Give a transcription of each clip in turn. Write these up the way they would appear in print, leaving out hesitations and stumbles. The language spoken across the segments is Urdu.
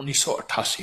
1988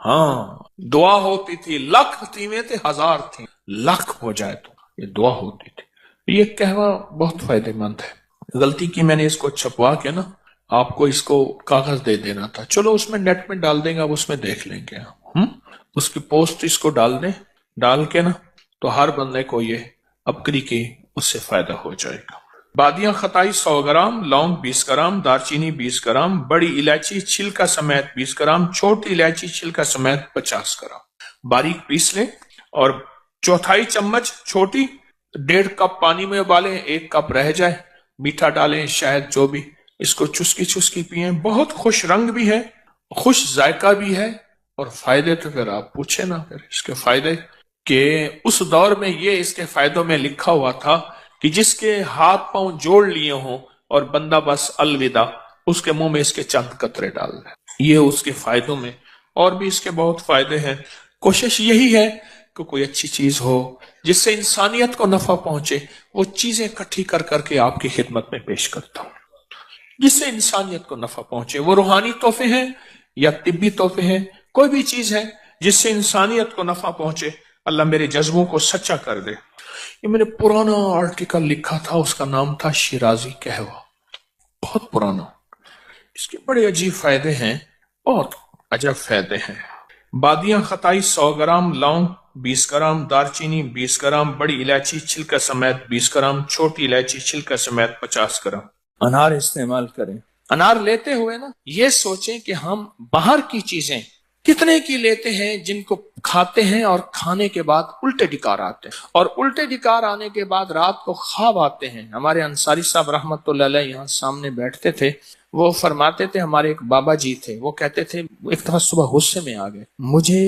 ہاں دعا ہوتی تھی، لکھ تیویں تھے ہزار تھی، لکھ ہو جائے تو یہ دعا ہوتی تھی۔ یہ کہوا بہت فائدہ مند ہے۔ غلطی کی میں نے اس کو چھپوا کے نا آپ کو اس کو کاغذ دے دینا تھا، چلو اس میں نیٹ میں ڈال دیں گے، اب اس میں دیکھ لیں گے اس کی پوسٹ اس کو ڈال دیں، ڈال کے نا تو ہر بندے کو یہ ابکری کی اس سے فائدہ ہو جائے گا۔ بادیاں خطائی 100 گرام، لونگ 20 گرام، دارچینی 20 گرام، بڑی الائچی چھلکا سمیت 20 گرام، چھوٹی الائچی چھلکا سمیت 50 گرام باریک پیس لیں، اور چوتھائی چمچ چھوٹی 1.5 کپ پانی میں ابالیں، 1 کپ رہ جائے، میٹھا ڈالیں، شہد، جو بھی، اس کو چسکی چسکی پئیں، بہت خوش رنگ بھی ہے، خوش ذائقہ بھی ہے، اور فائدے تو پھر آپ پوچھیں نا، پھر اس کے فائدے کہ اس دور میں یہ اس کے فائدوں میں لکھا ہوا تھا کہ جس کے ہاتھ پاؤں جوڑ لیے ہوں اور بندہ بس الوداع، اس کے منہ میں اس کے چند قطرے ڈال دیں، یہ اس کے فائدوں میں۔ اور بھی اس کے بہت فائدے ہیں۔ کوشش یہی ہے کہ کوئی اچھی چیز ہو جس سے انسانیت کو نفع پہنچے، وہ چیزیں اکٹھی کر کر کے آپ کی خدمت میں پیش کرتا ہوں جس سے انسانیت کو نفع پہنچے، وہ روحانی تحفے ہیں یا طبی تحفے ہیں، کوئی بھی چیز ہے جس سے انسانیت کو نفع پہنچے، اللہ میرے جذبوں کو سچا کر دے۔ یہ میں نے پرانا آرٹیکل لکھا تھا، اس کا نام تھا شیرازی قہوہ، بہت پرانا، اس کے بڑے عجیب فائدے ہیں، بہت عجب فائدے ہیں۔ بادیاں خطائی 100 گرام، لونگ 20 گرام، دارچینی 20 گرام، بڑی الائچی چھلکا سمیت 20 گرام، چھوٹی الائچی چھلکا سمیت 50 گرام۔ انار استعمال کریں۔ انار لیتے ہوئے نا یہ سوچیں کہ ہم باہر کی چیزیں کتنے کی لیتے ہیں جن کو کھاتے ہیں اور کھانے کے بعد الٹے ڈکار آتے ہیں، اور الٹے ڈکار آنے کے بعد رات کو خواب آتے ہیں۔ ہمارے انصاری صاحب رحمت اللہ علیہ یہاں سامنے بیٹھتے تھے، وہ فرماتے تھے، ہمارے ایک بابا جی تھے، وہ کہتے تھے ایک دفعہ صبح غصے میں آ گئے، مجھے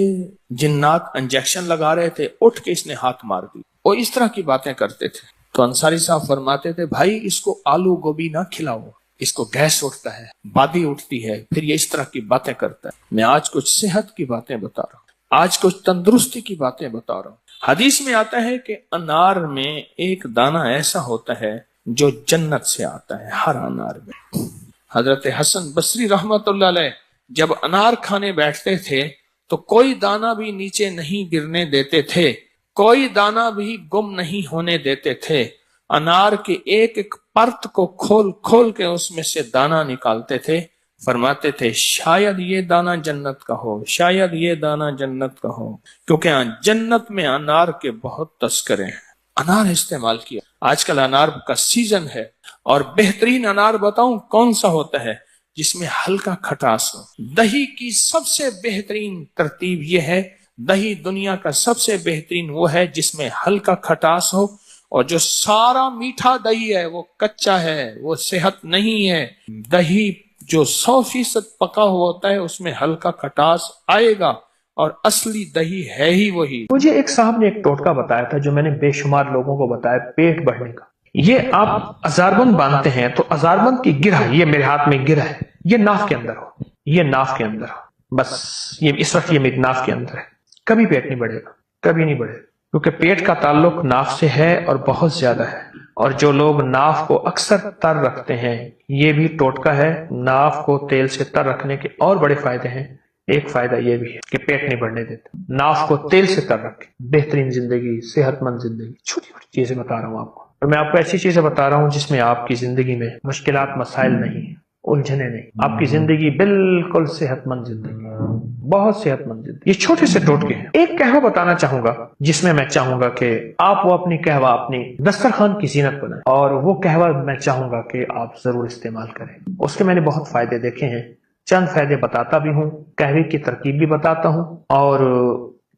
جنات انجیکشن لگا رہے تھے، اٹھ کے اس نے ہاتھ مار دی، وہ اس طرح کی باتیں کرتے تھے۔ تو انصاری صاحب فرماتے تھے، بھائی اس کو آلو گوبھی نہ کھلاؤ، اس کو گیس اٹھتا ہے، بادی اٹھتی ہے، پھر یہ اس طرح کی باتیں کرتا ہے۔ میں آج کچھ صحت کی باتیں بتا رہا ہوں، آج کچھ تندرستی کی باتیں بتا رہا ہوں۔ حدیث میں آتا ہے کہ انار میں ایک دانہ ایسا ہوتا ہے جو جنت سے آتا ہے، ہر انار میں۔ حضرت حسن بصری رحمت اللہ علیہ جب انار کھانے بیٹھتے تھے تو کوئی دانہ بھی نیچے نہیں گرنے دیتے تھے، کوئی دانہ بھی گم نہیں ہونے دیتے تھے، انار کے ایک ایک پرت کو کھول کھول کے اس میں سے دانہ نکالتے تھے، فرماتے تھے شاید یہ دانہ جنت کا ہو، شاید یہ دانہ جنت کا ہو، کیونکہ جنت میں انار کے بہت تذکرے ہیں۔ انار استعمال کیا، آج کل انار کا سیزن ہے، اور بہترین انار بتاؤں کون سا ہوتا ہے؟ جس میں ہلکا کھٹاس ہو۔ دہی کی سب سے بہترین ترتیب یہ ہے، دہی دنیا کا سب سے بہترین وہ ہے جس میں ہلکا کھٹاس ہو، اور جو سارا میٹھا دہی ہے وہ کچا ہے، وہ صحت نہیں ہے۔ دہی جو 100% پکا ہوا ہوتا ہے اس میں ہلکا کھٹاس آئے گا، اور اصلی دہی ہے ہی وہی۔ مجھے ایک صاحب نے ایک ٹوٹکا بتایا تھا جو میں نے بے شمار لوگوں کو بتایا، پیٹ بڑھنے کا۔ یہ آپ ازاربند باندھتے ہیں تو ازاربند کی گرہ، یہ میرے ہاتھ میں گرہ ہے، یہ ناف کے اندر ہو، یہ ناف کے اندر ہو، بس یہ اس وقت یہ میری ناف کے اندر ہے، کبھی پیٹ نہیں بڑھے گا، کبھی نہیں بڑھے گا، کیونکہ پیٹ کا تعلق ناف سے ہے اور بہت زیادہ ہے۔ اور جو لوگ ناف کو اکثر تر رکھتے ہیں، یہ بھی ٹوٹکا ہے، ناف کو تیل سے تر رکھنے کے اور بڑے فائدے ہیں۔ ایک فائدہ یہ بھی ہے کہ پیٹ نہیں بڑھنے دیتے، ناف کو تیل سے تر رکھے، بہترین زندگی، صحت مند زندگی۔ چھوٹی چھوٹی چیزیں بتا رہا ہوں آپ کو، اور میں آپ کو ایسی چیزیں بتا رہا ہوں جس میں آپ کی زندگی میں مشکلات، مسائل نہیں ہیں، الجھنے نہیں، آپ کی زندگی بالکل صحت مند زندگی، بہت صحت مند زندگی۔ یہ چھوٹے سے ٹوٹکے ہیں۔ ایک قہوہ بتانا چاہوں گا جس میں چاہوں گا کہ آپ وہ اپنی قہوہ اپنی دسترخوان کی زینت بنائیں، اور وہ قہوہ میں چاہوں گا کہ آپ ضرور استعمال کریں۔ اس کے میں نے بہت فائدے دیکھے ہیں، چند فائدے بتاتا بھی ہوں، قہوے کی ترکیب بھی بتاتا ہوں، اور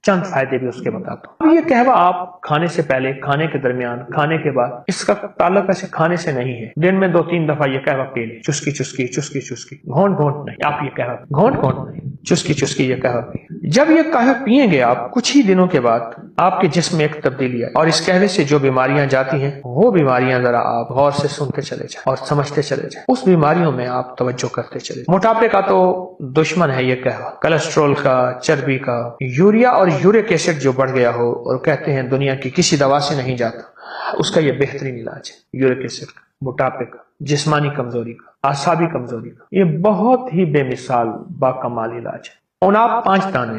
چند فائدے بھی اس کے بتاتا ہوں۔ اب یہ قہوہ آپ کھانے سے پہلے، کھانے کے درمیان، کھانے کے بعد، اس کا تعلق ایسے کھانے سے نہیں ہے، دن میں 2-3 دفعہ یہ قہوہ پی لیں، چسکی چسکی چسکی چسکی، گھونٹ گھونٹ نہیں، آپ یہ قہوہ گھونٹ گھونٹ نہیں، چسکی چسکی یہ قہوہ پی۔ جب یہ قہوہ پیئیں گے آپ، کچھ ہی دنوں کے بعد آپ کے جسم میں ایک تبدیلی آئے، اور اس قہوے سے جو بیماریاں جاتی ہیں وہ بیماریاں ذرا آپ غور سے سنتے چلے جائیں اور سمجھتے چلے جائیں، اس بیماریوں میں آپ توجہ کرتے چلے جائیں۔ موٹاپے کا تو دشمن ہے یہ قہوہ، کولیسٹرول کا، چربی کا، یوریا اور یورک ایسڈ جو بڑھ گیا ہو اور کہتے ہیں دنیا کی کسی دوا سے نہیں جاتا، اس کا یہ بہترین علاج ہے، یورک ایسڈ کا، موٹاپے کا، جسمانی کمزوری کا، اعصابی کمزوری کا، یہ بہت ہی بے مثال باکمال علاج ہے۔ اور آپ 5 دانے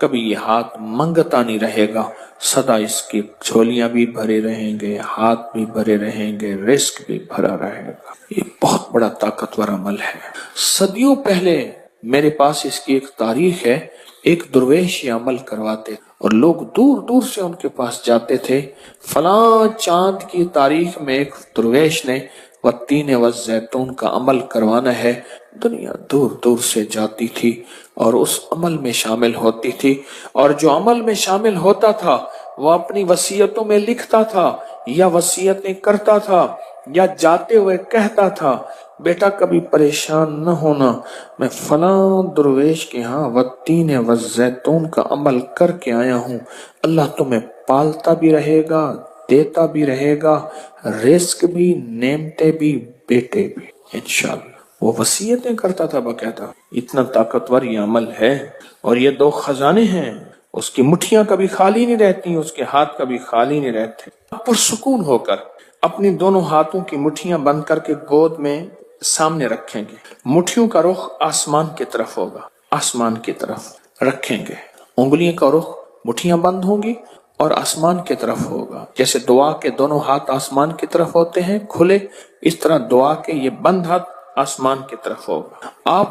کبھی یہ ہاتھ منگتا نہیں رہے گا، سدا اس کی جھولیاں بھی بھرے رہیں گے، ہاتھ بھی بھرے رہیں گے، رزق بھی بھرا رہے گا۔ یہ بہت بڑا طاقتور عمل ہے۔ صدیوں پہلے میرے پاس اس کی ایک تاریخ ہے، ایک درویش یہ عمل کرواتے اور لوگ دور دور سے ان کے پاس جاتے تھے۔ فلاں چاند کی تاریخ میں ایک درویش نے والتین والزیتون کا عمل کروانا ہے، دنیا دور دور سے جاتی تھی اور اس عمل میں شامل ہوتی تھی، اور جو عمل میں شامل ہوتا تھا وہ اپنی وصیتوں میں لکھتا تھا یا وصیتیں کرتا تھا یا جاتے ہوئے کہتا تھا، بیٹا کبھی پریشان نہ ہونا، میں فلاں درویش کے ہاں والتین والزیتون کا عمل کر کے آیا ہوں، اللہ تمہیں پالتا بھی رہے گا، دیتا بھی رہے گا، رزق بھی، نعمتیں بھی، بیٹے بھی، انشاءاللہ۔ وہ وصیتیں کرتا تھا باقاعدہ۔ اتنا طاقتور یہ عمل ہے، اور یہ دو خزانے ہیں، اس کی مٹھیاں کبھی خالی نہیں رہتی، اس کے ہاتھ کبھی خالی نہیں رہتے۔ پرسکون ہو کر اپنی دونوں ہاتھوں کی مٹھیاں بند کر کے گود میں سامنے رکھیں گے، مٹھیوں کا رخ آسمان کی طرف ہوگا، آسمان کی طرف رکھیں گے، انگلیوں کا رخ، مٹھیاں بند ہوں گی اور آسمان کی طرف ہوگا۔ جیسے دعا کے دونوں ہاتھ آسمان کی طرف ہوتے ہیں کھلے، اس طرح دعا کے یہ بند ہاتھ آسمان کی طرف ہوگا۔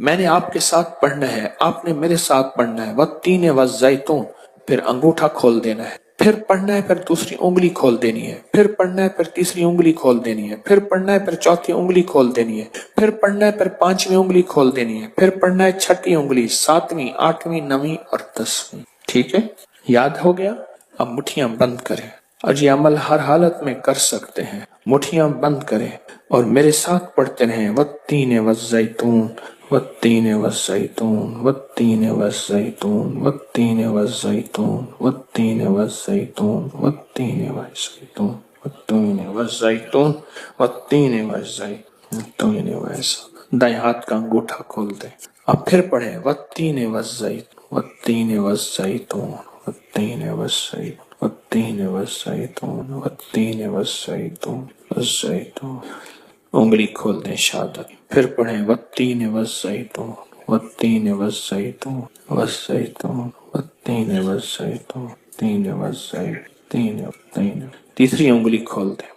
میں نے آپ کے ساتھ پڑھنا ہے، آپ نے میرے ساتھ پڑھنا ہے، والتین والزیتون، پھر انگوٹھا کھول دینا ہے، پھر پڑھنا ہے، پھر دوسری انگلی کھول دینی ہے، پھر پڑھنا ہے، پھر تیسری انگلی کھول دینی ہے، پھر پڑھنا ہے، پھر چوتھی انگلی کھول دینی ہے، پھر پڑھنا ہے، پھر پانچویں انگلی کھول دینی ہے، پھر پڑھنا ہے چھٹی انگلی، ساتویں، آٹھویں، نویں اور 10ویں۔ ٹھیک ہے، یاد ہو گیا؟ اب مٹھیاں بند کریں، اور یہ عمل ہر حالت میں کر سکتے ہیں۔ مٹھیاں بند کریں اور میرے ساتھ پڑھتے رہیں، والتین والزیتون، والتین والزیتون، والتین والزیتون، والتین والزیتون، والتین والزیتون، والتین والزیتون، والتین والزیتون، والتین والزیتون، والتین۔ دائیں ہاتھ کا انگوٹھا کھول دیں، اب پھر پڑھیں، والتین والزیتون، والتین والزیتون، والتین والزیتون، والتین والزیتون، والتین والزیتون، والزیتون۔ انگلی کھول دیں شہادت، پھر پڑھیں، والتین والزیتون، والتین والزیتون، والزیتون، والتین والزیتون، تین والزیتون، تین۔ تیسری انگلی کھول دیں،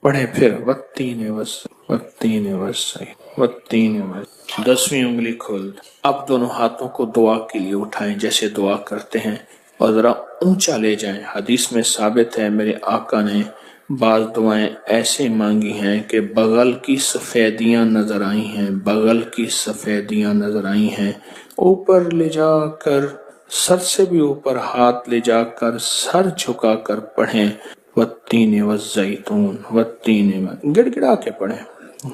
پڑھیں پھر، والتین والتین والزیتون، والتین والزیتون۔ 10ویں انگلی کھول دیں۔ اب دونوں ہاتھوں کو دعا کے لیے اٹھائیں جیسے دعا کرتے ہیں، اور ذرا اونچا لے جائیں۔ حدیث میں ثابت ہے میرے آقا نے بعض دعائیں ایسے مانگی ہیں کہ بغل کی سفیدیاں نظر آئی ہیں، بغل کی سفیدیاں نظر آئی ہیں۔ اوپر لے جا کر، سر سے بھی اوپر ہاتھ لے جا کر، سر جھکا کر پڑھیں، والتین والزیتون، والتین، گڑ گڑا کے پڑھیں،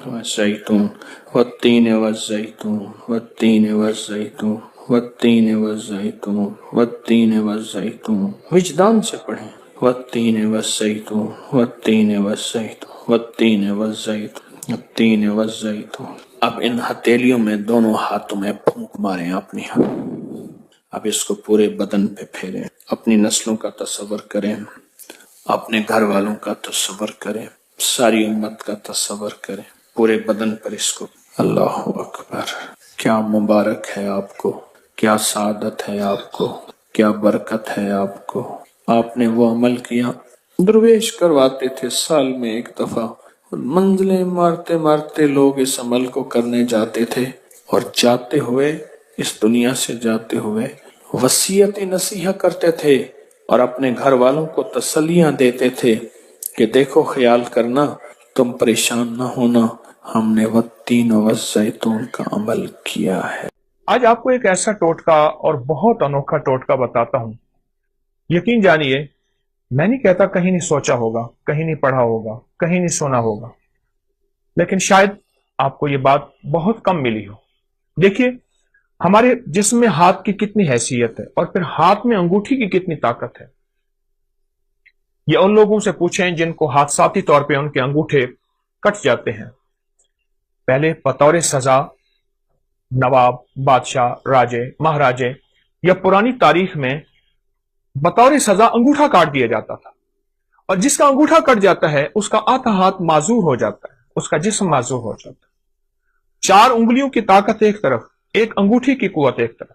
والزیتون، والتین والزیتون، والتین والزیتون، والتین والزیتون، والتین والزیتون، وجدان سے پڑھیں، والتین والزیتون، والتین والزیتون، والتین والزیتون، والتین والزیتون۔ اب ان ہتھیلیوں میں دونوں ہاتھوں میں پھونک ماریں اپنی، اب اس کو پورے بدن پہ پھیریں، اپنی نسلوں کا تصور کریں، اپنے گھر والوں کا تصور کریں، ساری امت کا تصور کریں، پورے بدن پر اس کو۔ اللہ اکبر، کیا مبارک ہے آپ کو، کیا سعادت ہے آپ کو، کیا برکت ہے آپ کو۔ آپ نے وہ عمل کیا، درویش کرواتے تھے سال میں ایک دفعہ، منزلیں مارتے مارتے لوگ اس عمل کو کرنے جاتے تھے، اور جاتے ہوئے، اس دنیا سے جاتے ہوئے وصیت نصیحہ کرتے تھے اور اپنے گھر والوں کو تسلیاں دیتے تھے کہ دیکھو خیال کرنا، تم پریشان نہ ہونا، ہم نے والتین والزیتون کا عمل کیا ہے۔ آج آپ کو ایک ایسا ٹوٹکا اور بہت انوکھا ٹوٹکا بتاتا ہوں۔ یقین جانیے، میں نہیں کہتا کہیں نہیں سوچا ہوگا، کہیں نہیں پڑھا ہوگا، کہیں نہیں سنا ہوگا، لیکن شاید آپ کو یہ بات بہت کم ملی ہو۔ دیکھیے، ہمارے جسم میں ہاتھ کی کتنی حیثیت ہے، اور پھر ہاتھ میں انگوٹھی کی کتنی طاقت ہے۔ یہ ان لوگوں سے پوچھیں جن کو حادثاتی طور پہ ان کے انگوٹھے کٹ جاتے ہیں۔ پہلے بطور سزا نواب، بادشاہ، راجے، مہاراجے یا پرانی تاریخ میں بطور سزا انگوٹھا کاٹ دیا جاتا تھا، اور جس کا انگوٹھا کٹ جاتا ہے اس کا آدھا ہاتھ معذور ہو جاتا ہے، اس کا جسم معذور ہو جاتا ہے۔ 4 انگلیوں کی طاقت ایک طرف، ایک انگوٹھی کی قوت ایک طرف۔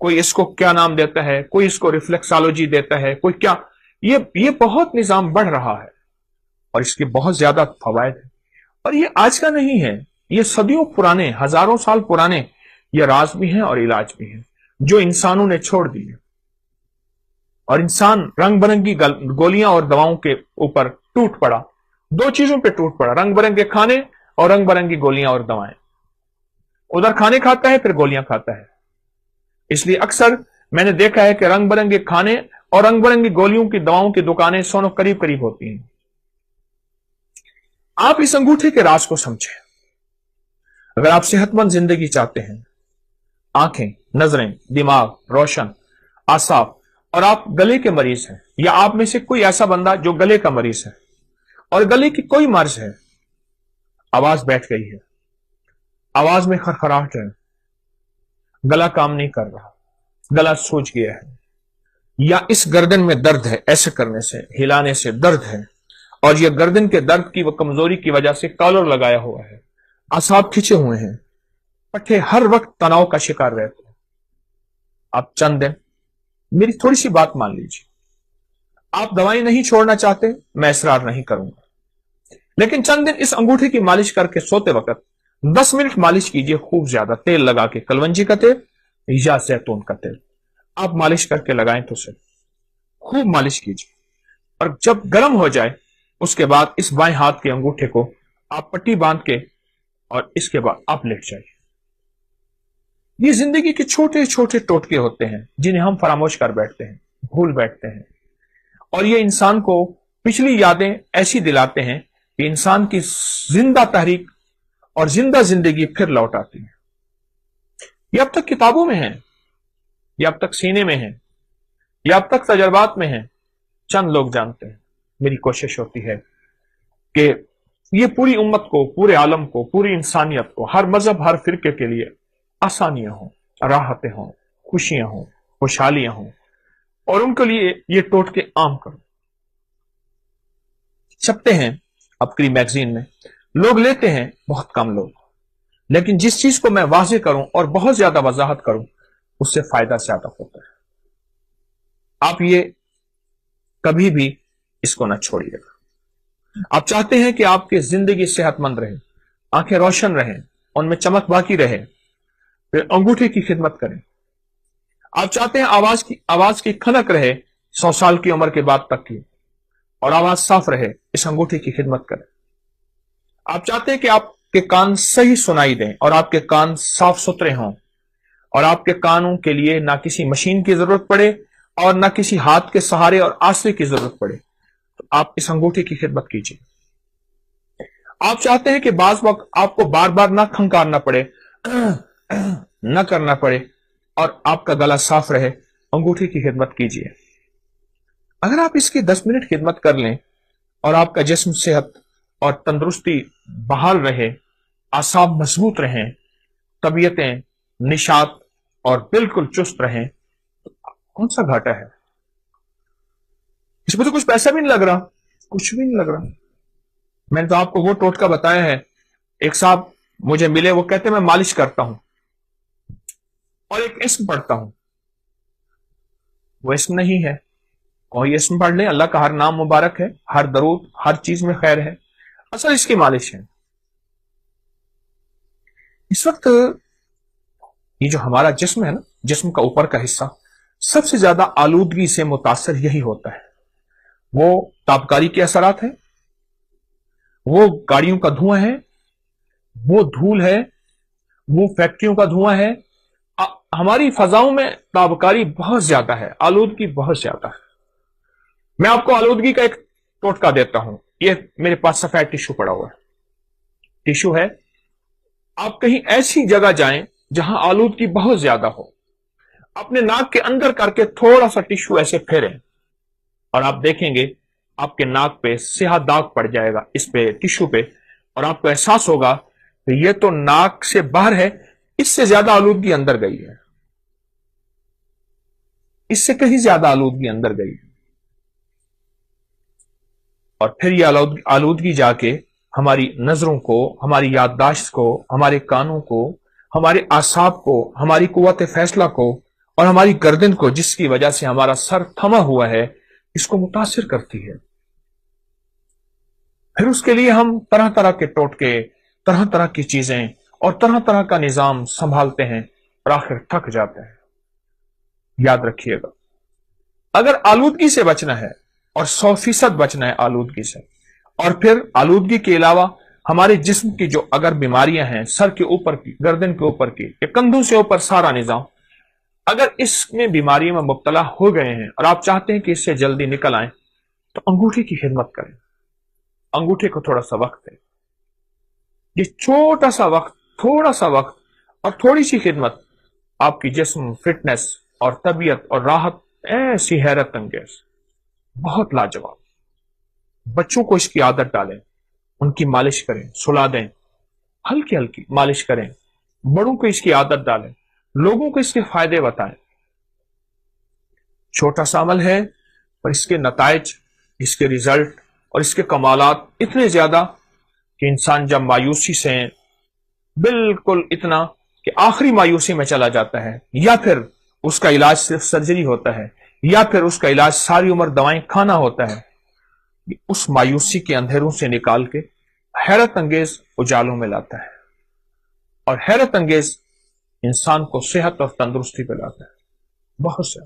کوئی اس کو کیا نام دیتا ہے، کوئی اس کو ریفلیکسالوجی دیتا ہے، کوئی کیا. یہ بہت نظام بڑھ رہا ہے اور اس کے بہت زیادہ فوائد ہیں. اور یہ آج کا نہیں ہے، یہ صدیوں پرانے، ہزاروں سال پرانے یہ راز بھی ہیں اور علاج بھی ہیں جو انسانوں نے چھوڑ دیے. اور انسان رنگ برنگی گولیاں اور دواؤں کے اوپر ٹوٹ پڑا. دو چیزوں پہ ٹوٹ پڑا، رنگ برنگے کھانے اور رنگ برنگی گولیاں اور دوائیں. ادھر کھانے کھاتا ہے پھر گولیاں کھاتا ہے. اس لیے اکثر میں نے دیکھا ہے کہ رنگ برنگے کھانے اور رنگ برنگی گولیوں کی دواؤں کی دکانیں سونوں قریب قریب ہوتی ہیں. آپ اس انگوٹھے کے راز کو سمجھیں. اگر آپ صحت مند زندگی چاہتے ہیں، آنکھیں، نظریں، دماغ روشن، اعصاب، اور آپ گلے کے مریض ہیں، یا آپ میں سے کوئی ایسا بندہ جو گلے کا مریض ہے اور گلے کی کوئی مرض ہے، آواز بیٹھ گئی ہے، آواز میں خرخراہٹ ہے، گلا کام نہیں کر رہا، گلا سوج گیا ہے، یا اس گردن میں درد ہے، ایسے کرنے سے، ہلانے سے درد ہے، اور یہ گردن کے درد کی وہ کمزوری کی وجہ سے کالر لگایا ہوا ہے، اعصاب کھچے ہوئے ہیں، پٹھے ہر وقت تناؤ کا شکار رہتے ہیں. آپ چند دن میری تھوڑی سی بات مان لیجیے. آپ دوائیں نہیں چھوڑنا چاہتے، میں اصرار نہیں کروں گا، لیکن چند دن اس انگوٹھے کی مالش کر کے سوتے وقت 10 منٹ مالش کیجیے، خوب زیادہ تیل لگا کے، کلونجی کا تیل یا زیتون کا تیل. آپ مالش کر کے لگائیں تو صحیح، خوب مالش کیجیے. اور جب گرم ہو جائے اس کے بعد اس بائیں ہاتھ کے انگوٹھے کو آپ پٹی باندھ کے اور اس کے بعد آپ لیٹ جائیے. یہ زندگی کے چھوٹے چھوٹے ٹوٹکے ہوتے ہیں جنہیں ہم فراموش کر بیٹھتے ہیں، بھول بیٹھتے ہیں، اور یہ انسان کو پچھلی یادیں ایسی دلاتے ہیں کہ انسان کی زندہ تحریک اور زندہ زندگی پھر لوٹ آتی ہے. یہ اب تک کتابوں میں ہیں، یہ اب تک سینے میں ہیں، یہ اب تک تجربات میں ہیں، چند لوگ جانتے ہیں. میری کوشش ہوتی ہے کہ یہ پوری امت کو، پورے عالم کو، پوری انسانیت کو، ہر مذہب، ہر فرقے کے لیے آسانیاں ہوں، راحتیں ہوں، خوشیاں ہوں، خوشحالیاں ہوں، اور ان کے لیے یہ ٹوٹکے عام کرو. چھپتے ہیں اپنی میگزین میں، لوگ لیتے ہیں بہت کم لوگ، لیکن جس چیز کو میں واضح کروں اور بہت زیادہ وضاحت کروں اس سے فائدہ زیادہ ہوتا ہے. آپ یہ کبھی بھی اس کو نہ چھوڑیے گا. آپ چاہتے ہیں کہ آپ کی زندگی صحت مند رہے، آنکھیں روشن رہیں، ان میں چمک باقی رہے، پھر انگوٹھے کی خدمت کریں. آپ چاہتے ہیں آواز کی کھنک رہے 100 سال کی عمر کے بعد تک کی، اور آواز صاف رہے، اس انگوٹھے کی خدمت کریں. آپ چاہتے ہیں کہ آپ کے کان صحیح سنائی دیں اور آپ کے کان صاف ستھرے ہوں، اور آپ کے کانوں کے لیے نہ کسی مشین کی ضرورت پڑے اور نہ کسی ہاتھ کے سہارے اور آسرے کی ضرورت پڑے، تو آپ اس انگوٹھے کی خدمت کیجیے. آپ چاہتے ہیں کہ بعض وقت آپ کو بار بار نہ کھنکارنا پڑے، نہ کرنا پڑے، اور آپ کا گلا صاف رہے، انگوٹھے کی خدمت کیجیے. اگر آپ اس کی 10 منٹ خدمت کر لیں اور آپ کا جسم صحت اور تندرستی بحال رہے، اعصاب مضبوط رہیں، طبیعتیں نشاط اور بالکل چست رہیں، تو کون سا گھاٹا ہے؟ اس میں تو کچھ پیسہ بھی نہیں لگ رہا، کچھ بھی نہیں لگ رہا. میں نے تو آپ کو وہ ٹوٹکا بتایا ہے. ایک صاحب مجھے ملے، وہ کہتے ہیں میں مالش کرتا ہوں اور ایک اسم پڑھتا ہوں. وہ اسم نہیں ہے، کوئی اسم پڑھ لیں، اللہ کا ہر نام مبارک ہے، ہر درود، ہر چیز میں خیر ہے، اصل اس کی مالش ہے. اس وقت یہ جو ہمارا جسم ہے نا، جسم کا اوپر کا حصہ سب سے زیادہ آلودگی سے متاثر یہی ہوتا ہے. وہ تابکاری کے اثرات ہیں، وہ گاڑیوں کا دھواں ہے، وہ دھول ہے، وہ فیکٹریوں کا دھواں ہے. ہماری فضاؤں میں تابکاری بہت زیادہ ہے، آلودگی بہت زیادہ ہے. میں آپ کو آلودگی کا ایک ٹوٹکا دیتا ہوں. یہ میرے پاس سفید ٹیشو پڑا ہوا ہے، ٹیشو ہے. آپ کہیں ایسی جگہ جائیں جہاں آلودگی بہت زیادہ ہو، اپنے ناک کے اندر کر کے تھوڑا سا ٹیشو ایسے پھیریں، اور آپ دیکھیں گے آپ کے ناک پہ سیاہ داغ پڑ جائے گا، اس پہ ٹیشو پہ، اور آپ کو احساس ہوگا کہ یہ تو ناک سے باہر ہے، اس سے زیادہ آلودگی اندر گئی ہے، اس سے کہیں زیادہ آلودگی اندر گئی ہے. اور پھر یہ آلودگی جا کے ہماری نظروں کو، ہماری یادداشت کو، ہمارے کانوں کو، ہمارے اعصاب کو، ہماری قوت فیصلہ کو اور ہماری گردن کو، جس کی وجہ سے ہمارا سر تھما ہوا ہے، اس کو متاثر کرتی ہے۔ پھر اس کے لیے ہم طرح طرح کے ٹوٹکے، طرح طرح کی چیزیں اور طرح طرح کا نظام سنبھالتے ہیں اور آخر تھک جاتے ہیں۔ یاد رکھیے گا، اگر آلودگی سے بچنا ہے اور 100% بچنا ہے آلودگی سے، اور پھر آلودگی کے علاوہ ہمارے جسم کی جو اگر بیماریاں ہیں، سر کے اوپر کی، گردن کے اوپر کی، یا کندھوں سے اوپر سارا نظام، اگر اس میں بیماری میں مبتلا ہو گئے ہیں اور آپ چاہتے ہیں کہ اس سے جلدی نکل آئیں، تو انگوٹھے کی خدمت کریں۔ انگوٹھے کو تھوڑا سا وقت دیں۔ یہ چھوٹا سا وقت، تھوڑا سا وقت اور تھوڑی سی خدمت آپ کی جسم، فٹنس اور طبیعت اور راحت ایسی حیرت انگیز، بہت لاجواب۔ بچوں کو اس کی عادت ڈالیں، ان کی مالش کریں، سلا دیں، ہلکی ہلکی مالش کریں۔ بڑوں کو اس کی عادت ڈالیں، لوگوں کو اس کے فائدے بتائیں۔ چھوٹا سا عمل ہے پر اس کے نتائج، اس کے ریزلٹ اور اس کے کمالات اتنے زیادہ کہ انسان جب مایوسی سے بالکل اتنا کہ آخری مایوسی میں چلا جاتا ہے، یا پھر اس کا علاج صرف سرجری ہوتا ہے، یا پھر اس کا علاج ساری عمر دوائیں کھانا ہوتا ہے، اس مایوسی کے اندھیروں سے نکال کے حیرت انگیز اجالوں میں لاتا ہے، اور حیرت انگیز انسان کو صحت اور تندرستی پہ لاتا ہے، بہت سے۔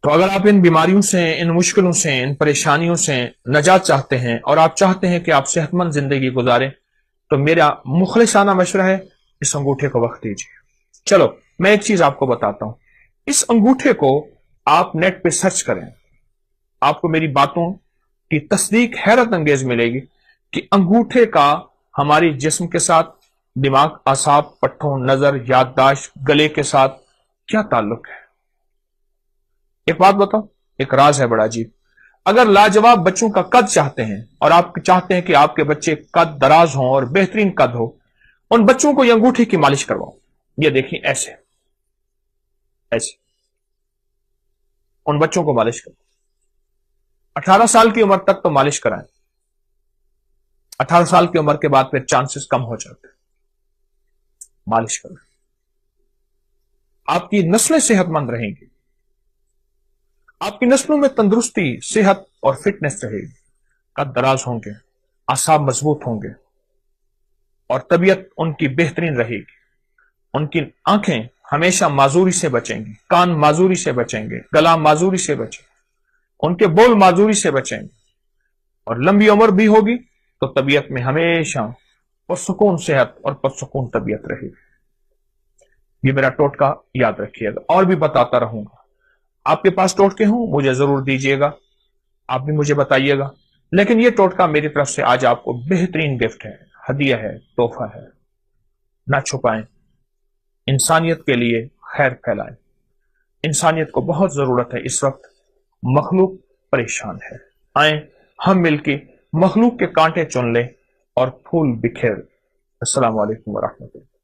تو اگر آپ ان بیماریوں سے، ان مشکلوں سے، ان پریشانیوں سے نجات چاہتے ہیں اور آپ چاہتے ہیں کہ آپ صحت مند زندگی گزاریں، تو میرا مخلصانہ مشورہ ہے اس انگوٹھے کو وقت دیجیے۔ چلو میں ایک چیز آپ کو بتاتا ہوں، اس انگوٹھے کو آپ نیٹ پہ سرچ کریں، آپ کو میری باتوں کی تصدیق حیرت انگیز ملے گی کہ انگوٹھے کا ہماری جسم کے ساتھ، دماغ، اعصاب، پٹھوں، نظر، یادداشت، گلے کے ساتھ کیا تعلق ہے۔ ایک بات بتاؤ، ایک راز ہے بڑا عجیب۔ اگر لاجواب بچوں کا قد چاہتے ہیں اور آپ چاہتے ہیں کہ آپ کے بچے قد دراز ہوں اور بہترین قد ہو، ان بچوں کو یہ انگوٹھے کی مالش کرواؤ۔ یہ دیکھیں، ایسے ایسے ان بچوں کو مالش کرو۔ 18 سال کی عمر تک تو مالش کرائیں، 18 سال کی عمر کے بعد پھر چانسز کم ہو جاتے ہیں۔ مالش کریں، آپ کی نسلیں صحت مند رہیں گی، آپ کی نسلوں میں تندرستی، صحت اور فٹنس رہے گی، قد دراز ہوں گے، اعصاب مضبوط ہوں گے، اور طبیعت ان کی بہترین رہے گی۔ ان کی آنکھیں ہمیشہ معذوری سے بچیں گی، کان معذوری سے بچیں گے، گلا معذوری سے بچیں گے، ان کے بول معذوری سے بچیں گے، اور لمبی عمر بھی ہوگی تو طبیعت میں ہمیشہ پرسکون صحت اور پرسکون طبیعت رہے گی۔ یہ میرا ٹوٹکا یاد رکھیے گا، اور بھی بتاتا رہوں گا۔ آپ کے پاس ٹوٹکے ہوں مجھے ضرور دیجیے گا، آپ بھی مجھے بتائیے گا، لیکن یہ ٹوٹکا میری طرف سے آج آپ کو بہترین گفٹ ہے، ہدیہ ہے، تحفہ ہے۔ نہ چھپائیں، انسانیت کے لیے خیر پھیلائیں۔ انسانیت کو بہت ضرورت ہے اس وقت، مخلوق پریشان ہے۔ آئیں ہم مل کے مخلوق کے کانٹے چن لیں اور پھول بکھیر۔ السلام علیکم ورحمۃ اللہ۔